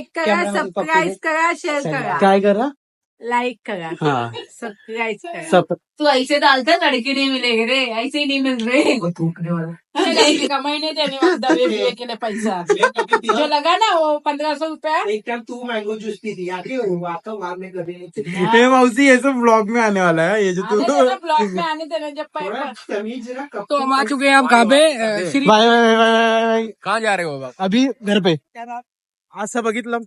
Like करा, subscribe करा, share करा. काय करा? लाईक करा, हाँ सबस्क्राईब करा. सब तू ऐसे डालता लड़की नहीं मिलेगी रे, ऐसे ही नहीं मिल रहे. कमाई नहीं देने वाला दबे पिए के लिए पैसा जो लगा ना वो 1500 रुपया. एक टाइम तू मैंगो जूस पी थी याद है? वाकई मारने कभी नहीं. मौसी ये सब ब्लॉग में आने वाला है. ये जो तू ब्लॉग में आने देना जब पैसा. तमीज ना. तो हम आ चुके हैं आप कहाँ पे? बाय. कहाँ जा रहे हो बाबा? अभी घर पे असं बघितलं.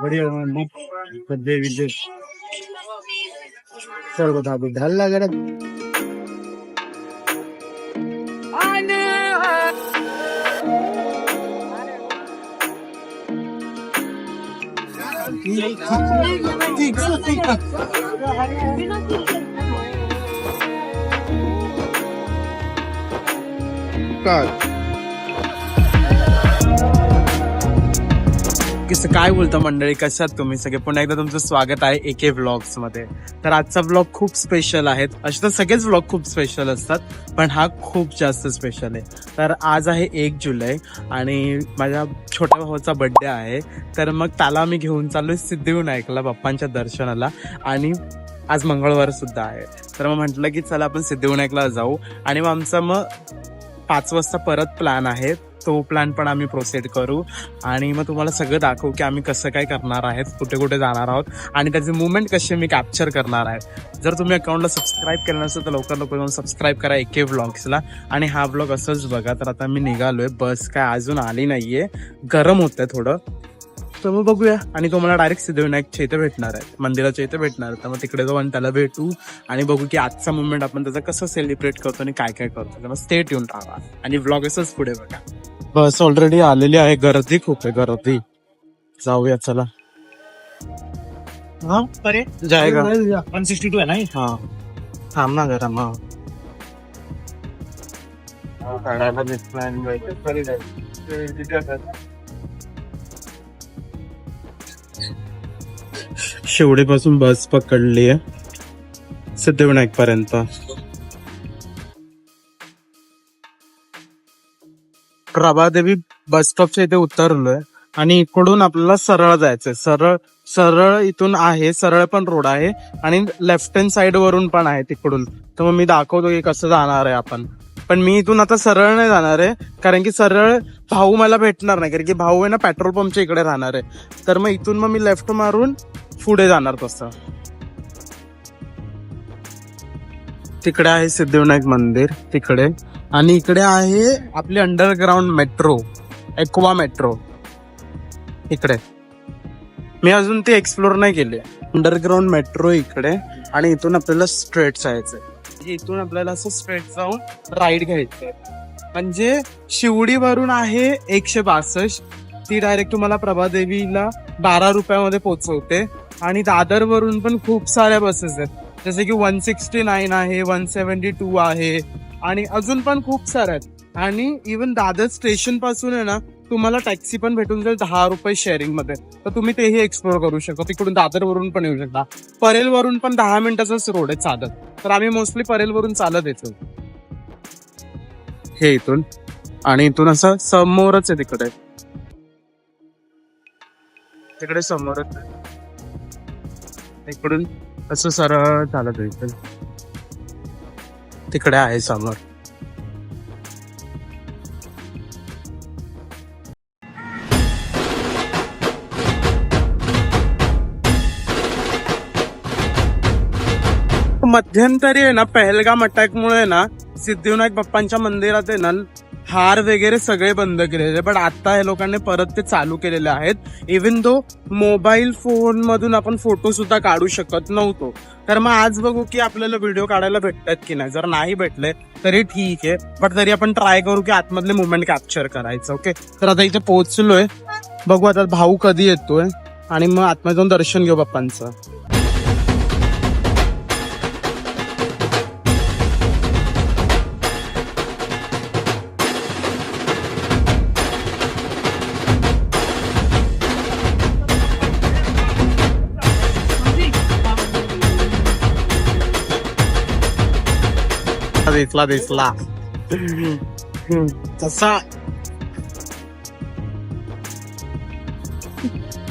बढ़िया विद्य विद्य सर बता दो ढल लग रहा. काय बोलता मंडळी, कशात तुम्ही सगळे? पुन्हा एकदा तुमचं स्वागत आहे एके व्लॉग्स मध्ये. तर आजचा व्लॉग खूप स्पेशल आहे. असे तर सगळेच व्लॉग खूप स्पेशल असतात, पण हा खूप जास्त स्पेशल आहे. तर आज आहे 1 जुलै आणि माझ्या छोट्या भावाचा बर्थडे आहे. तर मग त्याला मी घेऊन चाललोय सिद्धिविनायकला बाप्पांच्या दर्शनाला. आणि आज मंगळवार सुद्धा आहे. तर मग म्हटलं की चला आपण सिद्धिविनायकला जाऊ. आणि मग आमचा मग 5 वाजता परत प्लॅन आहे. तो प्लॅन पण आम्ही प्रोसीड करू आणि मग तुम्हाला सगळं दाखवू की आम्ही कसं काय करणार आहेत, कुठे कुठे जाणार आहोत आणि त्याचे मुवमेंट कसे मी कॅप्चर करणार आहे. जर तुम्ही अकाउंटला सबस्क्राईब केलं नसेल तर लवकर जाऊन सबस्क्राईब करा एके व्लॉग्सला. आणि हा व्लॉग असंच बघा. तर आता मी निघालोय. बस काय अजून आली नाहीये, गरम होतंय थोडं. तर मग बघूया. आणि तो मला डायरेक्ट सिद्धिविनायकच्या इथे भेटणार आहे, मंदिराच्या इथे भेटणार आहे. तर मग तिकडे जाऊ आणि त्याला भेटू आणि बघू की आजचा मुवमेंट आपण त्याचा कसं सेलिब्रेट करतो आणि काय काय करतो. मग स्टे ट्यून राहा आणि व्लॉग असंच पुढे बघा. बस ऑलरेडी आलेली आहे. गर्दी खूप आहे, गर्दी. जाऊया चला. हा अरे जायगा 162 आहे ना. हा थांब ना जरा. मग शिवडीपासून बस पकडली आहे सिद्धिविनायक पर्यंत. प्रभादेवी बस स्टॉपच्या इथे उतरलोय आणि इकडून आपल्याला सरळ जायचंय. सरळ सरळ इथून आहे, सरळ पण रोड आहे आणि लेफ्ट हँड साइड वरून पण आहे तिकडून. तर मग मी दाखवतो की कसं जाणार आहे आपण. पण मी इथून आता सरळ नाही जाणार आहे, कारण की सरळ भाऊ मला भेटणार नाही, कारण की भाऊ आहे ना पेट्रोल पंपच्या इकडे राहणार आहे. तर मग इथून मग मी लेफ्ट मारून पुढे जाणार. तसं तिकडे आहे सिद्धिविनायक मंदिर तिकडे. आणि इकडे आहे आपली अंडरग्राउंड मेट्रो, एक्वा मेट्रो इकडे. मी अजून ती एक्सप्लोर नाही केली. अंडरग्राउंड मेट्रो इकडे आणि इथून आपल्याला स्ट्रेट जायचंय. इथून आपल्याला असं स्ट्रेट जाऊन राईड घ्यायचंय. म्हणजे शिवडीवरून आहे 162, ती डायरेक्ट तुम्हाला प्रभादेवीला 12 रुपयामध्ये पोहोचवते. आणि दादरवरून पण खूप साऱ्या बसेस आहेत, जसे की 169 आहे, 172 आहे आणि अजून पण खूप साऱ्या आहेत. आणि इव्हन दादर स्टेशन पासून आहे ना तुम्हाला टॅक्सी पण भेटून जाईल 10 रुपये शेअरिंग मध्ये. तर तुम्ही तेही एक्सप्लोर करू शकता. तिकडून दादर वरून पण येऊ शकता. परेल वरून पण 10 मिनिटाचाच रोड आहे चालत. तर आम्ही मोस्टली परेल वरून चालत येतो हे इथून. आणि इथून असं समोरच आहे, तिकडे तिकडे समोरच आहे. इकडून असं सरळ चालत आहे. तिकडे आहे समोर. मध्यंतरी आहे ना पहलगाम अटॅकमुळे ना सिद्धिविनायक बाप्पांच्या मंदिरात आहे ना हार वगैरे सगळे बंद केलेले. पण आता हे लोकांनी परत ते चालू केलेले आहेत. इव्हन दो मोबाईल फोन मधून आपण फोटो सुद्धा काढू शकत नव्हतो. तर मग आज बघू की आपल्याला व्हिडिओ काढायला भेटतात की नाही. जर नाही भेटले तरी ठीक आहे, पण तरी आपण ट्राय करू की आतमधले मुवमेंट कॅप्चर करायचं. ओके, तर आता इथे पोहोचलोय. बघू आता भाऊ कधी येतोय आणि मग आतमध्ये जाऊन दर्शन घेऊ बाप्पांचं. दिसला तसा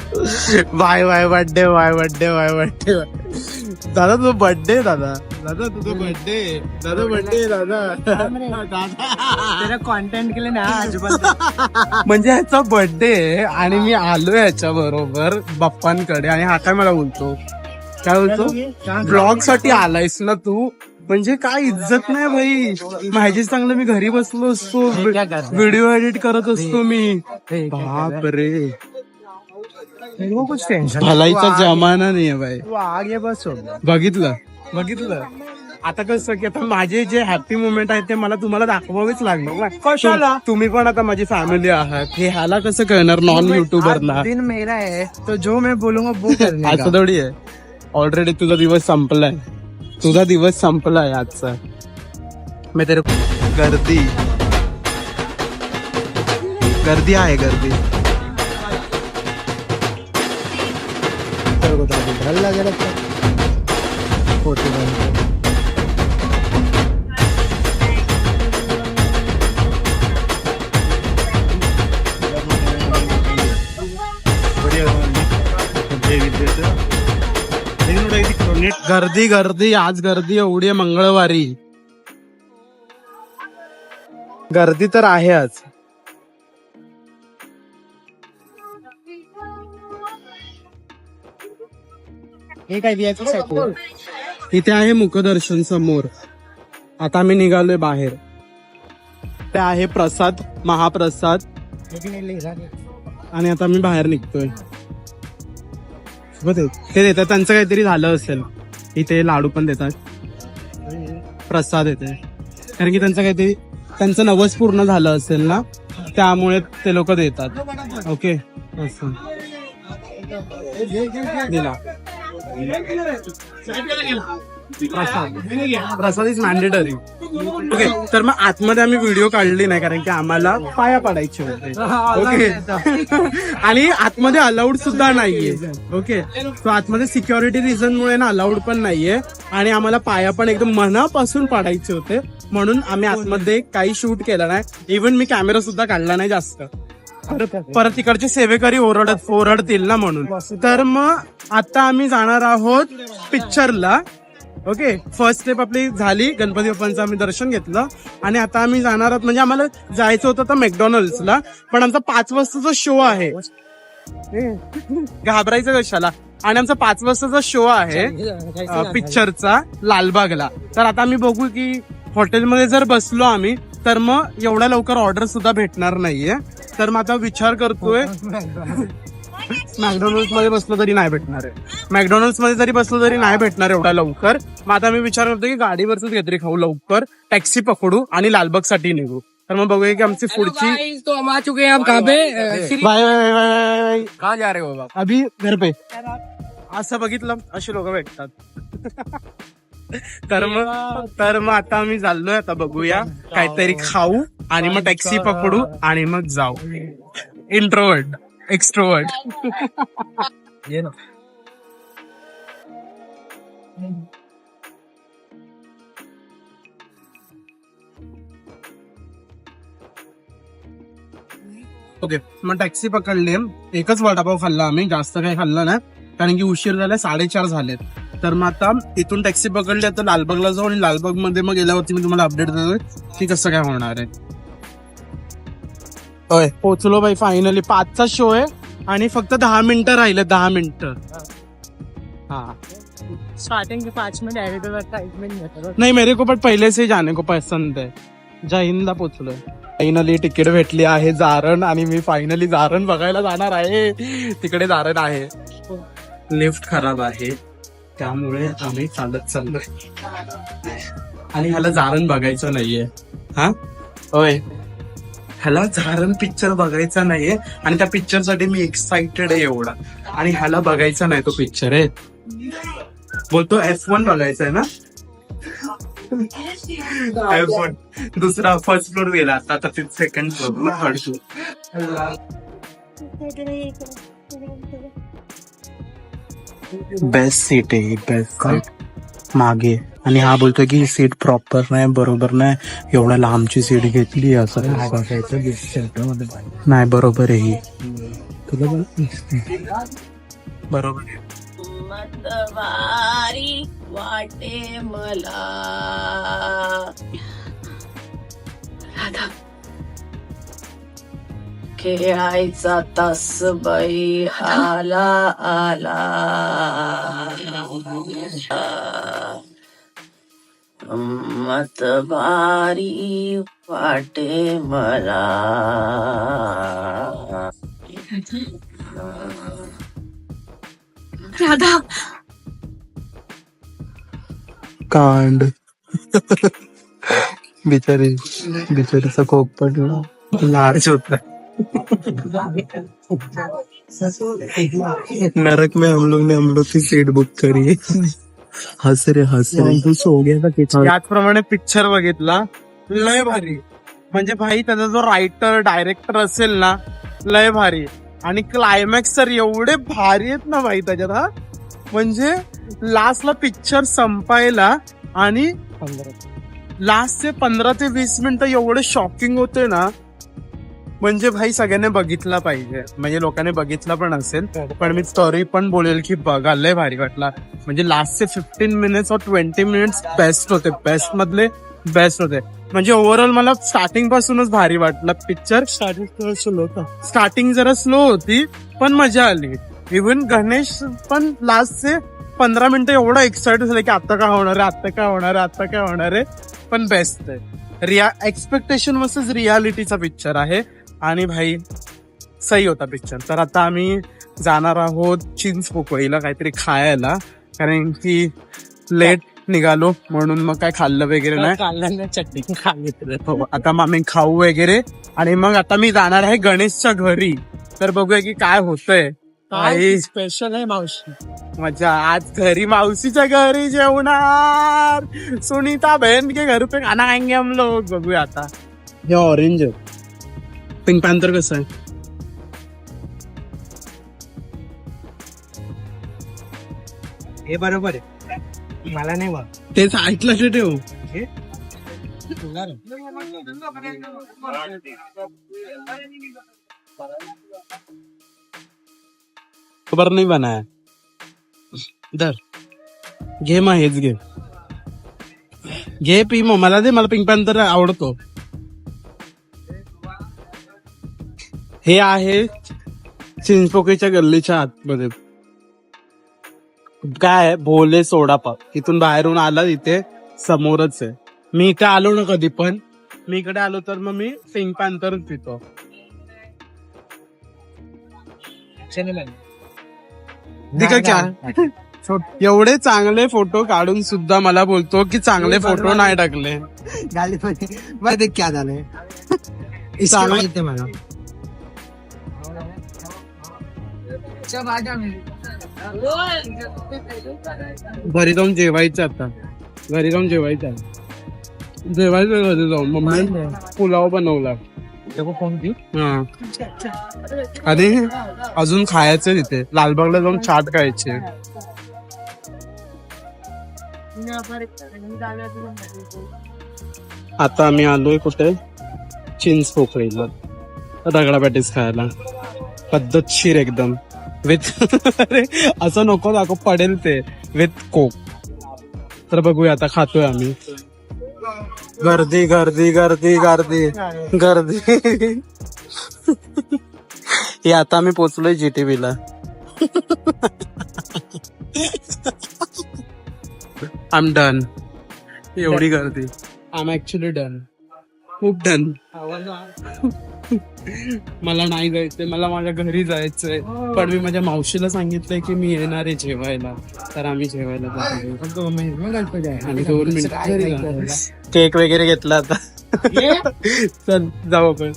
bye bye birthday bye birthday bye birthday दादा तुझा बर्थडे दादा दादा तुझा बर्थडे दादा बर्थडे दादा कॉन्टेंट केले ना अजिबात म्हणजे ह्याचा बर्थडे आणि मी आलो ह्याच्या बरोबर बाप्पांकडे आणि हा काय मला बोलतो काय बोलतो ब्लॉग साठी आलायस ना तू म्हणजे काय इज्जत नाही भाई माझी चांगलं मी घरी बसलो असतो व्हिडिओ एडिट करत असतो मी बाप रे कुछ टेन्शन भलाईचा जमाना नाहीये भाई तू आगे बस बघितलं बघितलं आता कसं की आता माझे जे हॅपी मोमेंट आहेत ते मला तुम्हाला दाखवावेच लागणार कशाला? तुम्ही पण आता माझी फॅमिली आहात हे ह्याला कसं कळणार नॉन युट्यूबरला दिन मेरा है तो जो मैं बोलूंगा वो करने का. असं थोडी आहे ऑलरेडी तुझा दिवस संपलाय तुझा दिवस संपलाय आजचा मी तेरे गर्दी गर्दी आहे गर्दी डर लग रहा फोटो गर्दी गर्दी आज गर्दी एवढी आहे मंगळवारी गर्दी तर आहे आज हे काय द्यायचं इथे आहे मुखदर्शन समोर आता आम्ही निघालोय बाहेर ते आहे प्रसाद महाप्रसाद आणि आता मी बाहेर निघतोय ते देतात त्यांचं काहीतरी झालं असेल इथे लाडू पण देतात प्रसाद येते कारण की त्यांचं काहीतरी त्यांचं नवस पूर्ण झालं असेल ना त्यामुळे ते लोक देतात ओके असं दिला प्रसाद इज मॅन्डेटरी ओके तर मग आतमध्ये आम्ही व्हिडिओ काढली नाही कारण की आम्हाला पाया पडायचे होते ओके आणि आतमध्ये अलाउड सुद्धा नाहीये ओके तो आतमध्ये सिक्युरिटी रिझन मुळे ना अलाउड पण नाहीये आणि आम्हाला पाया पण एकदम मनापासून पाडायचे होते म्हणून आम्ही आतमध्ये काही शूट केलं नाही इव्हन मी कॅमेरा सुद्धा काढला नाही जास्त परत तिकडचे सेवेकरी ओरडतील ना म्हणून तर मग आता आम्ही जाणार आहोत पिक्चरला ओके फर्स्ट स्टेप आपली झाली गणपती बाप्पांचं आम्ही दर्शन घेतलं आणि आता आम्ही जाणार आहोत म्हणजे आम्हाला जायचं होतं तर मॅकडॉनल्ड्सला पण आमचा 5 वाजताचा शो आहे घाबरायचं कशाला आणि आमचा 5 वाजताचा शो आहे पिक्चरचा लालबागला तर आता आम्ही बघू की हॉटेलमध्ये जर बसलो आम्ही तर मग एवढ्या लवकर ऑर्डर सुद्धा भेटणार नाहीये तर मग आता विचार करतोय मॅकडॉनल्ड्स मध्ये बसलो तरी नाही भेटणार आहे मॅकडॉनल्ड्स मध्ये जरी बसलो तरी नाही भेटणार एवढ्या लवकर मग आता मी विचार करतो की गाडीवरच काहीतरी खाऊ लवकर टॅक्सी पकडू आणि लालबाग साठी निघू तर मग बघूया की आमची पुढची तो हम आ चुके हैं हम कहाँ पे बाय कहाँ जा रहे हो बाबा अभि घर पे असं बघितलं अशी लोक भेटतात तर मग आता आम्ही चाललोय आता बघूया काहीतरी खाऊ आणि मग टॅक्सी पकडू आणि मग जाऊ इंट्रोवर्ट एक्स्ट्रोवर्ट ये ना ओके मग टॅक्सी पकडली एकच वडापाव खाल्ला आम्ही जास्त काही खाल्ला नाही कारण की उशीर झाला 4:30 झालेत तर मग आता इथून टॅक्सी पकडली आता लालबागला जाऊ आणि लालबाग मध्ये मग गेल्यावरती मी तुम्हाला अपडेट देतोय की कसं काय होणार आहे पोचलो बाई फायनली 5चा शो आहे आणि फक्त 10 मिनिटं राहिले 10 मिनिटं हा स्टार्टिंग के 5 मिनट एडिटर लगता है 1 मिनट नाही मेरे को पण पहिले से जाने को पसंद है जय हिंदला पोचलोय फायनली तिकीट भेटली आहे जारण आणि मी फायनली जारण बघायला जाणार आहे तिकडे जारण आहे लिफ्ट खराब आहे त्यामुळे आम्ही चालत चाललोय आणि ह्याला जारण बघायचं नाहीये हा होय ह्याला जारण पिक्चर बघायचा नाहीये आणि त्या पिक्चर साठी मी एक्साइटेड आहे एवढा आणि ह्याला बघायचा नाही तो पिक्चर आहे बोलतो F1 बघायचा आहे ना F1 दुसरा फर्स्ट फ्लोर गेला आता second floor third floor best seat आहे बेस्ट सीट मागे आणि हा बोलतोय की सीट प्रॉपर नाही बरोबर नाही एवढ्या लांबची सीट घेतली असं नाही बरोबर आहे ही तुला पण बरोबर आहे. मतवारी वाटे मला राधा खेळायचा तास बाई आला आला मतवारी वाटे मला राधा कांड बिचारीचा कोप पडला लाज होता. नरक में हम लोग की सीट बुक करी. हस रे तू सो गया. याचप्रमाणे पिक्चर बघितला, लय भारी. म्हणजे भाई त्याचा जो रायटर डायरेक्टर असेल ना, लय भारी. आणि क्लायमॅक्स तर एवढे भारी आहेत ना भाई त्याच्यात. हा म्हणजे लास्टला पिक्चर संपायला आणि लास्टचे 15 ते 20 मिनिटं एवढे शॉकिंग होते ना. म्हणजे भाई सगळ्यांनी बघितला पाहिजे. म्हणजे लोकांनी बघितला पण असेल, पण मी स्टोरी पण बोलेल की बघा, लय भारी वाटला. म्हणजे लास्टचे 15 मिनिट्स और 20 मिनिट्स बेस्ट होते, बेस्ट मधले बेस्ट होते. म्हणजे ओव्हरऑल मला स्टार्टिंग पासूनच भारी वाटला पिक्चर. स्टार्टिंग जरा स्लो होती पण मजा आली. इव्हन गणेश पण लास्टचे 15 मिनिटं एवढं एक्साइटेड झालं की आता काय होणार आहे, आता काय होणार आहे, आता काय होणार आहे. पण बेस्ट आहे. एक्सपेक्टेशन वर्सेस रियालिटीचा पिक्चर आहे. आणि भाई सही होता पिक्चर. तर आता आम्ही जाणार आहोत चिंच पोकळीला काहीतरी खायला, कारण की लेट निघालो म्हणून मग काय खाल्लं वगैरे नाही. चटणी खाल्ली. आता मग आम्ही खाऊ वगैरे. आणि मग आता मी जाणार आहे गणेशच्या घरी. तर बघूया की काय होतंय. स्पेशल आहे मावशी. मजा. आज घरी मावशीच्या घरी जेवणार. सुनीता बहन के घर पे खाना खाएंगे हम लोग. बघूया आता. हे ऑरेंज आहे. पिंक पॅन्थर कसं आहे? हे बरोबर आहे, मला नाही बघ. तेच ऐकलं की ठेव. खबर नाही बनाया. धर घे मग, हेच घे पी मग. मला दे, मला पिंक पॅन्थर आवडतो. हे आहे चिंचपोकळीच्या गल्लीच्या आतमध्ये. काय आहे, भोले सोडा पाव. इथून बाहेरून आला, इथे समोरच आहे. मी इथे आलो ना कधी पण, मी इकडे आलो तर मग मी पिंक पॅन्थरच पितो. एवढे चांगले फोटो काढून सुद्धा मला बोलतो की चांगले फोटो नाही टाकले. क्या झालंय मला. घरी जाऊन जेवायचं. आता घरी जाऊन जेवायचं घरी जाऊन. मम्मी पुलाव बनवला. हा, आणि अजून खायचं तिथे लालबागला जाऊन चाट खायचे. आता आम्ही आलोय कुठे, चिंच पोकळीला रगडा पॅटीस खायला. पद्धतशीर एकदम, विथ अरे असं नको दाखव, पडेल ते, विथ कोक. तर बघूया आता, खातोय आम्ही. गर्दी गर्दी गर्दी गर्दी गर्दी. हे आता आम्ही पोचलोय GTV ला. I am done. एवढी गर्दी. आय एम ऍक्च्युली डन, खूप डन. मला नाही जायचंय, मला माझ्या घरी जायचंय. पण मी माझ्या मावशीला सांगितलंय की मी येणार आहे जेवायला. तर आम्ही जेवायला जातो. आणि 2 मिनिटं केक वगैरे घेतला आता. चल जाऊ आपण.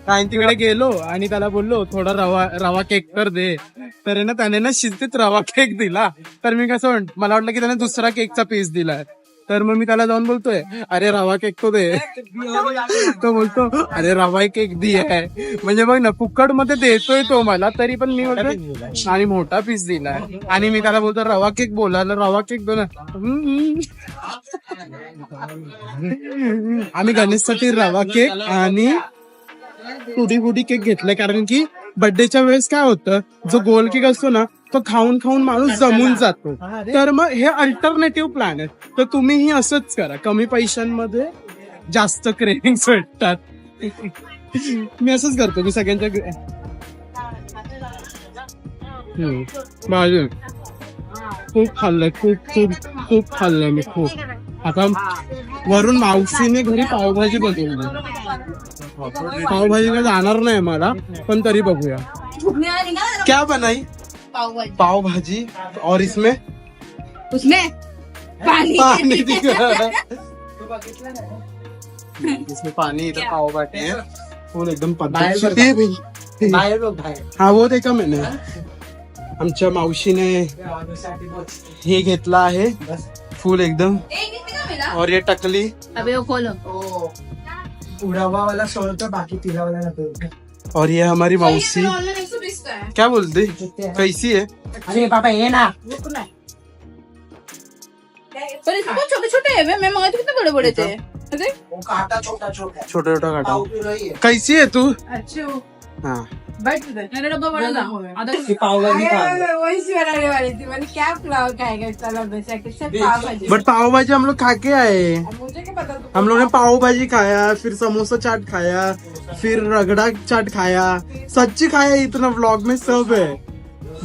आणि तिकडे गेलो आणि त्याला बोललो थोडा रवा केक तर दे. तर ना त्याने ना शिस्तीत रवा केक दिला. तर मी कसं मला वाटलं की त्याने दुसरा केकचा पीस दिलाय. तर मग मी त्याला जाऊन बोलतोय, अरे रवा केक तो दे. तो बोलतो अरे रवा केक दी आहे. म्हणजे बघ ना, फुकट मध्ये देतोय तो मला, तरी पण मी बोलतो. आणि मोठा पीस दिलाय. आणि मी त्याला बोलतो रवा केक बोलायला, रवा केक दो ना. आम्ही गणेशसाठी रवा केक आणि टुटी फुटी केक घेतलाय, कारण की बर्थडेच्या वेळेस काय होतं, जो गोल केक असतो ना तो खाऊन खाऊन माणूस जमून जातो. तर मग हे अल्टरनेटिव्ह प्लॅन आहे. तर तुम्हीही असंच करा, कमी पैशांमध्ये जास्त क्रेविंग्स भेटतात. मी असंच करतो की सगळ्यांच्या माझे खूप खाल्लंय, खूप खूप खूप खाल्लंय मी खूप. आता वरून मावशीने घरी पावभाजी बनवली. पावभाजीला जाणार नाही मला, पण तरी बघूया. क्या बनाई? पाव भाजी. और इसमें उसमें पानी इसमें पानी, इधर पाव भाजी है फुल एकदम पद्धतशीर. हा वो देखा मैंने. आमच्या मावशीने हे घेतला आहे फुल एकदम. और ये टकली. अबे वो खोलो. उड़ावा वाला 100 रुपये, बाकी पीला वाला 90 रुपये. और ये हमारी मौसी. क्या बोलते, कैसी है? अरे पापा ये ना, पर इसमें छोटे छोटे है. मैं मंगाए थे कितने बड़े बड़े थे. वो काटा छोटा छोटा है. छोटा छोटा काटा. पाव की रही है. कैसी है तू? अच्छा हाँ बैठ मेरा डब्बा बड़ा था. ये पाव भाजी खा. वही सी बनाने वाली थी. मैंने क्या पुलाव खाएगा चलो वैसे सिर्फ पाव भाजी. बट पाव भाजी हम लोग खा के आए. मुझे क्या पता. हम लोग ने पाव भाजी खाया, फिर समोसा चाट खाया, फिर रगड़ा चाट खाया. सच्ची खाया, इतना व्लॉग में सब है.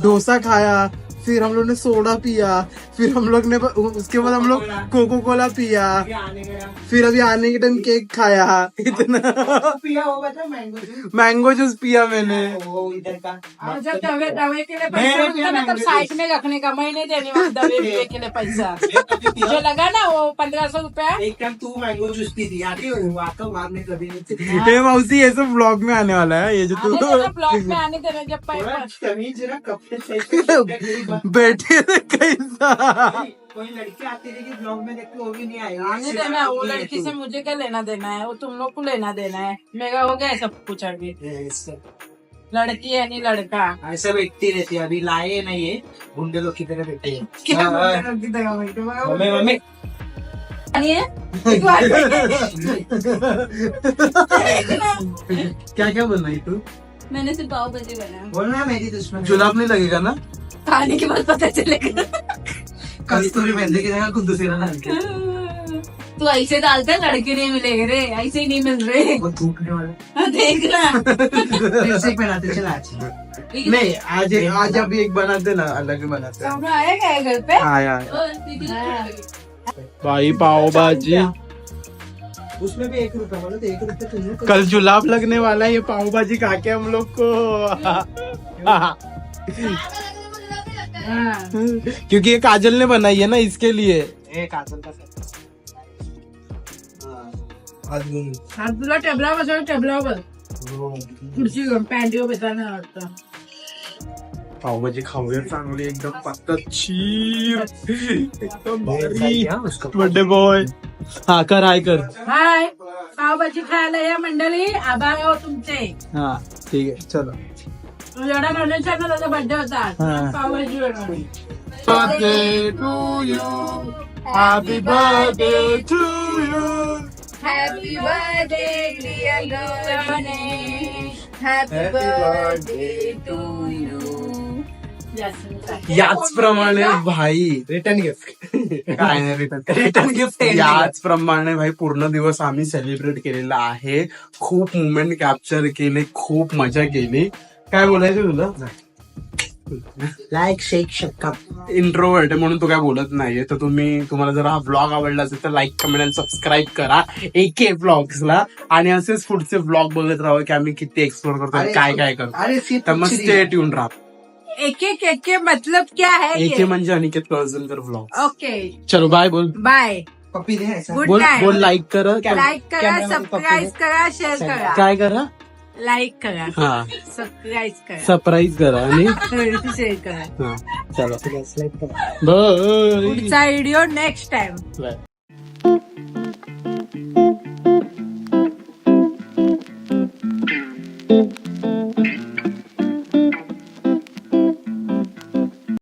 डोसा खाया, फिर हम लोग ने सोडा पिया, फिर हम लोग ने उसके बाद हम लोग कोको कोला पिया, फिर अभी आने के टाइम केक खाया. इतना पिया होगा तो मैंगो जूस. मैंगो जूस पिया मैंने. वो इधर का जब दवे दवे के लिए पैसा होता ना तब साइड में रखने का. मैं नहीं देने वाली दवे के लिए पैसा. जो लगा ना वो 1500 रुपया. एक टाइम तू मैंगो जूस पी थी, आती हो आपका बाद में कभी नहीं. ये मौसी ये सब व्लॉग में आने वाला है. ये जो तू ब्लॉग में आने देना जब पैसा. तमीज जरा कपड़े बैठे थे कैसा. कोई लड़की आती रही ब्लॉग में देखते वो भी नहीं आएगी. आने देना. वो लड़की से मुझे क्या लेना देना है. वो तुम लोग को लेना देना है. मेरा हो गया सब कुछ. अभी लड़की है नहीं लड़का. ऐसा बैठती रहती है. अभी लाए नहीं है, गुंडे लोग की तरह बैठे हैं. क्या लड़की देगा भाई. मम्मी मम्मी क्या क्या बनाई तू? मैंने सिर्फ पाव भाजी बनाया. बोलना मेरी दुश्मन. जुलाब नहीं लगेगा ना? खाने के बाद पता चलेगा. कस्तूरी मेहंदी की जगह कुछ दूसरा डाल के. तू ऐसे डालता है लड़के नहीं मिलेंगे रे. ऐसे ही नहीं मिल रहे. वो थूकने वाला. देख ना. लिपस्टिक पहनाते चला आज. नहीं, आज अभी एक बनाते ना, अलग ही बनाते. सामने आएगा ये घर पे. आया भाई पाव भाजी. उसमें भी 1 रुपया बोलो तो 1 रुपया तुझे. कल जुलाब लगने वाला है ये पाव भाजी खा के हम लोग को. क्योंकि ये काजल ने बनाई है ना, इसके लिए. काजल का हात तुला टेबलावर बसव. टेबलावर खुर्ची घेऊन पॅन्टीवर बसायला वाटतं. पावभाजी खाऊया चांगली एकदम पद्धतशीर एकदम भारी. Birthday boy. हा कर, हाय कर. हाय पावभाजी खायला या मंडळी. आभार हो तुमचे. हा ठीक आहे चलो. एवढा नॉलेज आहे ना. त्याचा बर्थडे होता. हा. पावभाजी बनवली. Birthday to you. Happy birthday to you. Happy birthday dear Ganesh. Happy birthday to you. याचप्रमाणे भाई रिटर्न गिफ्ट. काय नाही रिटर्न गिफ्ट. याचप्रमाणे भाई पूर्ण दिवस आम्ही सेलिब्रेट केलेला आहे. खूप मुवमेंट कॅप्चर केले, खूप मजा केली. काय बोलायचं तुला? लाईक शेक शक्का. इंट्रोवर्ट आहे म्हणून तो काय बोलत नाहीये. तर तुम्हाला जर हा ब्लॉग आवडला असेल तर लाईक, कमेंट आणि सबस्क्राईब करा AK व्लॉग्सला. आणि असेच पुढचे व्लॉग बघत राहा की आम्ही किती एक्सप्लोर करतो आणि काय काय करतो. अरे तर मग स्टे ट्यून राहा. एक मतलब क्या है AK ये? म्हणजे अनिकेत कळसनकर व्लॉग. ओके चलो बाय बोल. बाय. पप्पी दे ऐसा. गुड बोल नाईट. बोल. लाईक करा. लाईक करा, सबस्क्राईब करा, शेअर करा. काय करा? लाईक करा, हा सबस्क्राईब करा, सरप्राईज करा आणि शेअर करा. हा चलो गॅसलाईट करा. बाय. पुढचा व्हिडिओ नेक्स्ट टाइम. बाय.